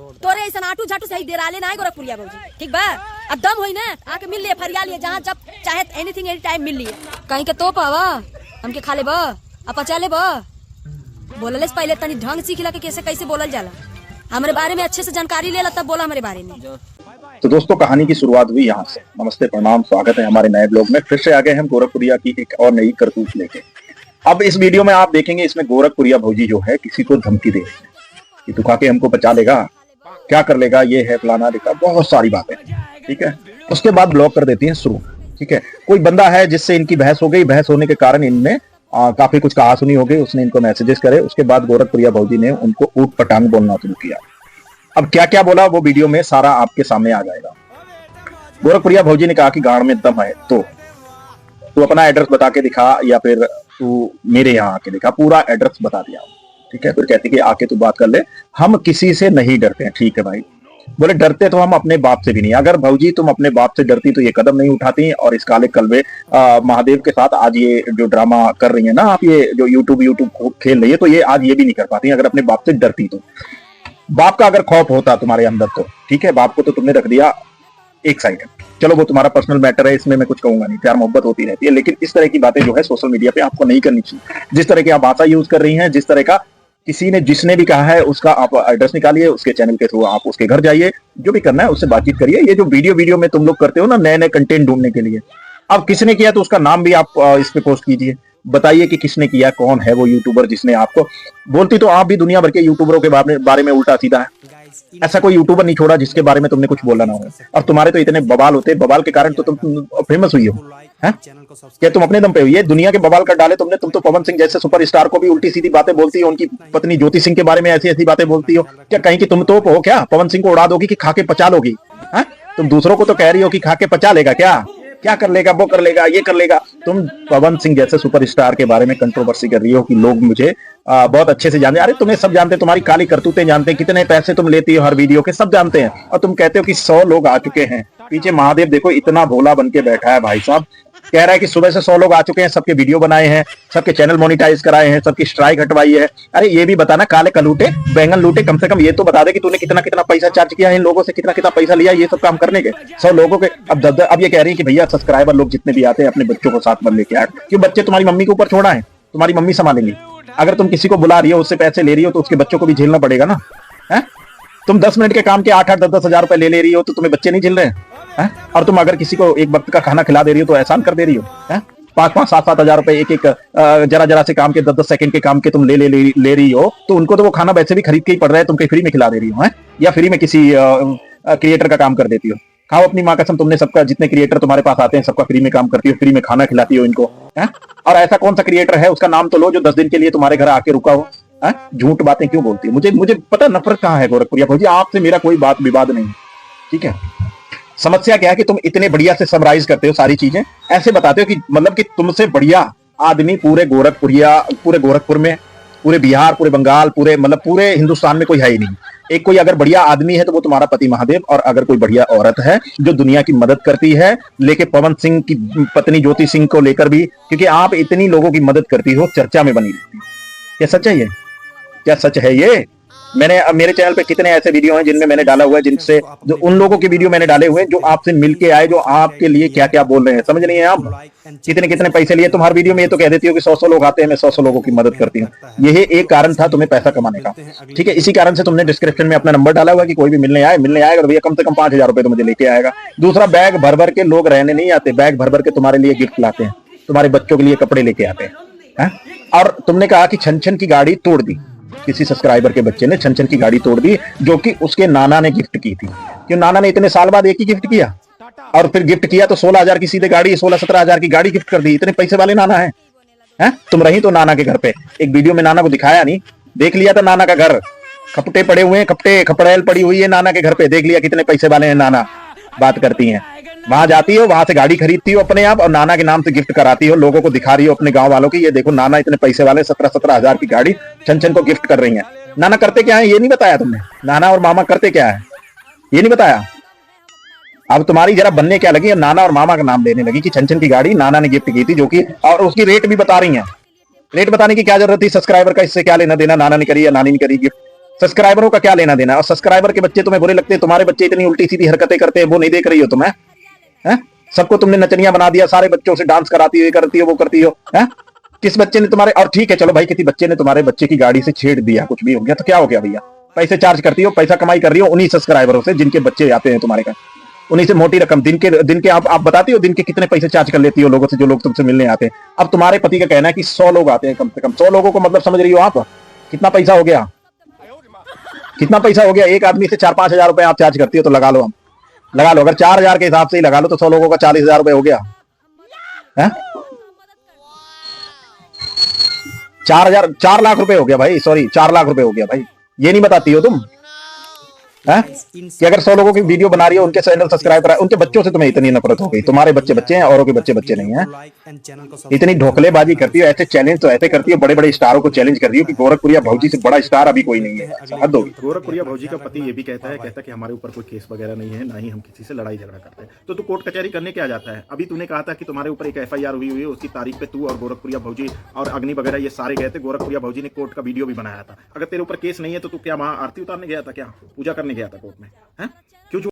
तोरे ऐसा आटू झाटू सही डेरा ले ना गोरखपुरिया भौजी, ठीक बा। अब दम होई ना आके मिल लिए, फरिया लिए, जहाँ जब चाहे एनीथिंग एनी टाइम मिल लिए। कहीं के तो पावा हमके खा ले बा, अब पचा ले बा। बोलले से पहले तनी ढंग सीखला के कैसे कैसे बोलल जाला, हमारे बारे में अच्छे से जानकारी ले ला तब बोला हमारे बारे में। तो दोस्तों कहानी की शुरुआत हुई यहाँ से। नमस्ते, प्रणाम, स्वागत है हमारे नए ब्लॉग में। फिर से आ गए हम गोरखपुरिया की एक और नई करतूत लेके। अब इस वीडियो में आप देखेंगे इसमें गोरखपुरिया भौजी जो है किसी को धमकी दे रही है कि तू खा के हमको बचा लेगा, क्या कर लेगा, ये है फलाना दिखा, बहुत सारी बातें, ठीक है। उसके बाद ब्लॉग कर देती है शुरू, ठीक है। कोई बंदा है जिससे इनकी बहस हो गई, बहस होने के कारण इनमें काफी कुछ कहा सुनी हो गई, उसने इनको मैसेजेस करे। उसके बाद गोरखपुरिया भौजी ने उनको ऊट पटांग बोलना शुरू किया। अब क्या क्या बोला वो वीडियो में सारा आपके सामने आ जाएगा। गोरखपुरिया भौजी ने कहा कि गाड़ में दम है तो तू अपना एड्रेस बता के दिखा, या फिर तू मेरे यहाँ आके दिखा। पूरा एड्रेस बता दिया, ठीक है। फिर कहती कि आके तू बात कर ले, हम किसी से नहीं डरते हैं। ठीक है भाई, बोले डरते तो हम अपने बाप से भी नहीं। अगर भौजी तुम अपने बाप से डरती तो ये कदम नहीं उठाती और इस काले कलवे महादेव के साथ आज ये जो ड्रामा कर रही है ना आप, ये जो यूट्यूब खेल रही है, तो ये आज ये भी नहीं कर पाती अगर अपने बाप से डरती तो। बाप का अगर खौफ होता तुम्हारे अंदर तो ठीक है, बाप को तो तुमने रख दिया एक साइड। चलो वो तुम्हारा पर्सनल मैटर है, इसमें मैं कुछ कहूंगा नहीं, प्यार मोहब्बत होती रहती है। लेकिन इस तरह की बातें जो है सोशल मीडिया पे आपको नहीं करनी चाहिए। जिस तरह की आप भाषा यूज कर रही हैं, जिस तरह का किसी ने जिसने भी कहा है उसका आप एड्रेस निकालिए, उसके चैनल के थ्रू आप उसके घर जाइए, जो भी करना है उससे बातचीत करिए। ये जो वीडियो में तुम लोग करते हो ना नए नए कंटेंट ढूंढने के लिए, अब किसने किया तो उसका नाम भी आप इस पे पोस्ट कीजिए, बताइए कि किसने किया, कौन है वो यूट्यूबर जिसने आपको। बोलती तो आप भी दुनिया भर के यूट्यूबरों के बारे में उल्टा सीधा है, ऐसा कोई यूट्यूबर नहीं छोड़ा जिसके बारे में तुमने कुछ बोला ना हो। और तुम्हारे तो इतने बवाल होते, बवाल के कारण तो तुम फेमस हुई हो, हैं? क्या तुम अपने दम पे हुई है? दुनिया के बवाल कर डाले तुमने। तुम तो पवन सिंह जैसे सुपरस्टार को भी उल्टी सीधी बातें बोलती हो, उनकी पत्नी ज्योति सिंह के बारे में ऐसी ऐसी बातें बोलती हो। क्या कहीं की तुम तो हो क्या? पवन सिंह को उड़ा दोगी कि खा के पचा लोगी? तुम दूसरों को तो कह रही हो कि खा के पचा लेगा, क्या कर लेगा, वो कर लेगा, ये कर लेगा। तुम पवन सिंह जैसे सुपरस्टार के बारे में कंट्रोवर्सी कर रही हो कि लोग मुझे बहुत अच्छे से जानते हैं। अरे तुम्हें सब जानते हैं, तुम्हारी काली करतूतें जानते हैं, कितने पैसे तुम लेती हो हर वीडियो के, सब जानते हैं। और तुम कहते हो कि 100 लोग आ चुके हैं। पीछे महादेव देखो इतना भोला बन के बैठा है भाई साहब, कह रहा है कि सुबह से 100 लोग आ चुके हैं, सबके वीडियो बनाए हैं, सबके चैनल मोनिटाइज कराए हैं, सबकी स्ट्राइक हटवाई है। अरे ये भी बताना काले कलूटे बैंगन लूटे, कम से कम ये तो बता दे कि तूने कितना कितना पैसा चार्ज किया है इन लोगों से, कितना कितना पैसा लिया ये सब काम करने के। 100 लोगों के अब ये कह रही है कि भैया सब्सक्राइबर लोग जितने भी आते हैं अपने बच्चों को साथ में लेके आए। क्यों? बच्चे तुम्हारी मम्मी के ऊपर छोड़ा है, तुम्हारी मम्मी संभालेंगी। अगर तुम किसी को बुला रही हो, उससे पैसे ले रही हो, तो उसके बच्चों को भी झेलना पड़ेगा ना, है? तुम 10 मिनट के काम के 8-8, 10-10 हजार रुपए ले रही हो, तो तुम्हें बच्चे नहीं झेल रहे हैं? और तुम अगर किसी को एक वक्त का खाना खिला दे रही हो तो एहसान कर दे रही हो, है? 5-5, 7-7 हजार रुपए एक जरा से काम के 10-10 सेकंड के काम के तुम ले रही हो, तो उनको तो वो खाना वैसे भी खरीद के ही पड़ रहा है, तुम कहीं फ्री में खिला दे रही हो, है? या फ्री में किसी क्रिएटर का काम कर देती हो। खाओ अपनी माँ कसम, तुमने सबका, जितने क्रिएटर तुम्हारे पास आते हैं सबका फ्री में काम करती हो, फ्री में खाना खिलाती हो इनको, है? और ऐसा कौन सा क्रिएटर है, उसका नाम तो लो, जो 10 दिन के लिए तुम्हारे घर आके रुका हो, है? झूठ बातें क्यों बोलती है? मुझे पता नफरत कहाँ है गोरखपुरिया भौजी, आपसे मेरा कोई बात विवाद नहीं, ठीक है। समस्या क्या है कि तुम इतने बढ़िया से समराइज करते हो सारी चीजें, ऐसे बताते हो कि मतलब कि तुमसे बढ़िया आदमी पूरे गोरखपुर में, पूरे बिहार, पूरे बंगाल, पूरे हिंदुस्तान में कोई है ही नहीं। एक कोई अगर बढ़िया आदमी है तो वो तुम्हारा पति महादेव, और अगर कोई बढ़िया औरत है जो दुनिया की मदद करती है, लेके पवन सिंह की पत्नी ज्योति सिंह को लेकर भी, क्योंकि आप इतनी लोगों की मदद करती हो, चर्चा में बनी रहती है। क्या सच है ये? क्या सच है ये? मेरे चैनल पे कितने ऐसे वीडियो हैं जिनमें मैंने डाला हुआ है, जिनसे जो उन लोगों के वीडियो मैंने डाले हुए हैं जो आपसे मिलके आए, जो आपके लिए क्या क्या बोल रहे हैं, समझ नहीं है आप? कितने कितने पैसे लिए तुम हर वीडियो में ये तो कह देती हो कि 100 लोग आते हैं, मैं 100 लोगों की मदद करती हूँ। यही एक कारण था तुम्हें पैसा कमाने का, ठीक है। इसी कारण से तुमने डिस्क्रिप्शन में अपना नंबर डाला हुआ कि कोई भी मिलने आएगा तो भैया कम से कम 5,000 रुपए तो मुझे लेके आएगा। दूसरा, बैग भर भर के लोग रहने नहीं आते, बैग भर भर के तुम्हारे लिए गिफ्ट लाते हैं, तुम्हारे बच्चों के लिए कपड़े लेके आते हैं। और तुमने कहा कि छन की गाड़ी तोड़ दी, किसी सब्सक्राइबर के बच्चे ने छन की गाड़ी तोड़ दी, जो कि उसके नाना ने गिफ्ट की थी। क्यों? नाना ने इतने साल बाद एक ही गिफ्ट किया, और फिर गिफ्ट किया तो 16,000 की सीधे गाड़ी, 16-17 हजार की गाड़ी गिफ्ट कर दी। इतने पैसे वाले नाना है? तुम रही तो नाना के घर पे, एक वीडियो में नाना को दिखाया नहीं, देख लिया था नाना का घर, खपटे पड़े हुए हैं, खपड़ेल पड़ी हुई है नाना के घर पे, देख लिया कितने पैसे वाले हैं नाना। बात करती हैं, वहां जाती हो, वहां से गाड़ी खरीदती हो अपने आप, और नाना के नाम से गिफ्ट कराती हो, लोगों को दिखा रही हो अपने गांव वालों की, ये देखो नाना इतने पैसे वाले, 17-17 हजार की गाड़ी छन को गिफ्ट कर रही है। नाना करते क्या है ये नहीं बताया तुमने? नाना और मामा करते क्या है ये नहीं बताया? अब तुम्हारी जरा बनने क्या लगी, नाना और मामा का नाम लेने लगी कि छन की गाड़ी नाना ने गिफ्ट की थी, जो कि, और उसकी रेट भी बता रही है। रेट बताने की क्या जरूरत थी? सब्सक्राइबर का इससे क्या लेना देना, नाना ने करी या नानी ने करी गिफ्ट? सब्सक्राइबरों का क्या लेना देना? और सब्सक्राइबर के बच्चे तुम्हें बुरे लगते हैं? तुम्हारे बच्चे इतनी उल्टी सीधी हरकतें करते हैं, वो नहीं देख रही हो तुम्हें? हैं? सबको तुमने नचनिया बना दिया, सारे बच्चों से डांस कराती हो, ये करती हो, वो करती हो। हैं? किस बच्चे ने तुम्हारे, और ठीक है चलो भाई, किसी बच्चे ने तुम्हारे बच्चे की गाड़ी से छेड़ दिया, कुछ भी हो गया तो क्या हो गया भैया? पैसे चार्ज करती हो, पैसा कमाई कर रही हो उन्हीं सब्सक्राइबरों से जिनके बच्चे आते हैं तुम्हारे घर, उन्हीं से मोटी रकम दिन के आप बताती हो दिन के कितने पैसे चार्ज कर लेती हो लोगों से, जो लोग तुमसे मिलने आते हैं। अब तुम्हारे पति का कहना है कि 100 लोग आते हैं, कम से कम 100 लोगों को मतलब समझ रही हो आप? कितना पैसा हो गया? कितना पैसा हो गया? एक आदमी से 4-5 हजार रुपए आप चार्ज करती हो, तो लगा लो, हम लगा लो, अगर 4 हजार के हिसाब से ही लगा लो तो 100 लोगों का 40 हजार रुपए हो गया है। 4 लाख रुपए हो गया भाई, सॉरी 4 लाख रुपए हो गया भाई। ये नहीं बताती हो तुम है कि अगर 100 लोगों की वीडियो बना रही हो, उनके चैनल सब्सक्राइब करा, उनके बच्चों से तुम्हें इतनी नफरत हो गई? तुम्हारे बच्चे बच्चे हैं, औरों के बच्चे बच्चे नहीं है। इतनी ढोकलेबाजी करती हो, ऐसे चैलेंज तो ऐसे करती हो, बड़े बड़े स्टारों को चैलेंज कर रही हो कि गोरखपुरिया भौजी से बड़ा स्टार अभी कोई नहीं है। हद होगी। गोरखपुरिया भौजी का पति ये भी कहता है कि हमारे ऊपर कोई केस वगैरह नहीं है, ना ही हम किसी से लड़ाई झगड़ा करते हैं। तो तू कोर्ट कचहरी करने क्या जाता है? अभी तूने कहा था कि तुम्हारे ऊपर एक FIR हुई है, उसकी तारीख पे तू और गोरखपुरिया भौजी और अग्नि वगैरह ये सारे गए थे। गोरखपुरिया भौजी ने कोर्ट का वीडियो भी बनाया था। अगर तेरे ऊपर केस नहीं है तो तू क्या वहां आरती उतारने गया था, क्या पूजा करने गया था कोर्ट में? है